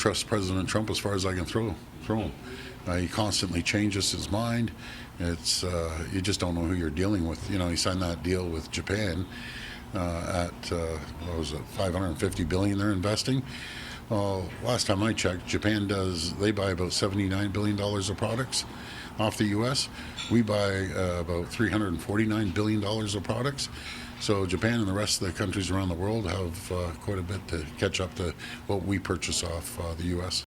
trust President Trump as far as I can throw him. He constantly changes his mind. It's you just don't know who you're dealing with. You know, he signed that deal with Japan at what was it, 550 billion they're investing. Last time I checked, they buy about $79 billion of products off the U.S. We buy about $349 billion of products. So Japan and the rest of the countries around the world have quite a bit to catch up to what we purchase off the U.S.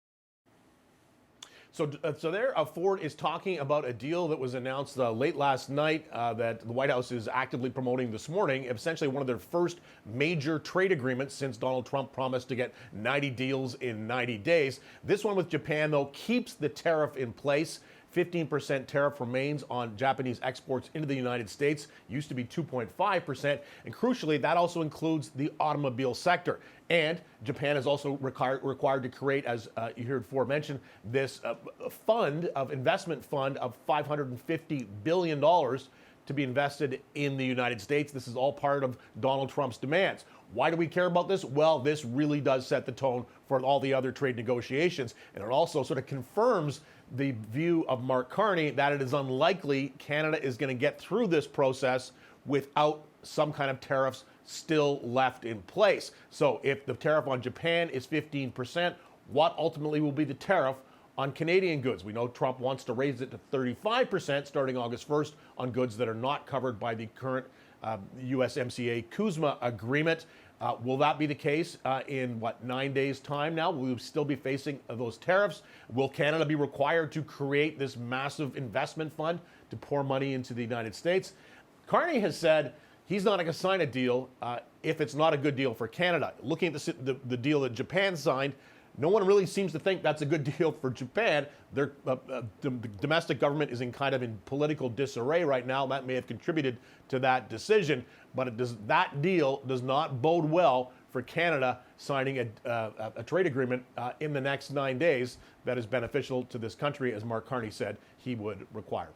So there, Ford is talking about a deal that was announced late last night that the White House is actively promoting this morning, essentially one of their first major trade agreements since Donald Trump promised to get 90 deals in 90 days. This one with Japan, though, keeps the tariff in place. 15% tariff remains on Japanese exports into the United States, used to be 2.5%, and crucially, that also includes the automobile sector. And Japan is also required to create, as you heard Ford mention, this investment fund of $550 billion to be invested in the United States. This is all part of Donald Trump's demands. Why do we care about this? Well, this really does set the tone for all the other trade negotiations. And it also sort of confirms the view of Mark Carney that it is unlikely Canada is going to get through this process without some kind of tariffs still left in place. So if the tariff on Japan is 15%, what ultimately will be the tariff on Canadian goods? We know Trump wants to raise it to 35% starting August 1st on goods that are not covered by the current USMCA CUSMA agreement. Will that be the case in 9 days' time now? Will we still be facing those tariffs? Will Canada be required to create this massive investment fund to pour money into the United States? Carney has said he's not going to sign a deal if it's not a good deal for Canada. Looking at the deal that Japan signed, no one really seems to think that's a good deal for Japan. The domestic government is in political disarray right now. That may have contributed to that decision, but that deal does not bode well for Canada signing a trade agreement in the next 9 days that is beneficial to this country, as Mark Carney said he would require.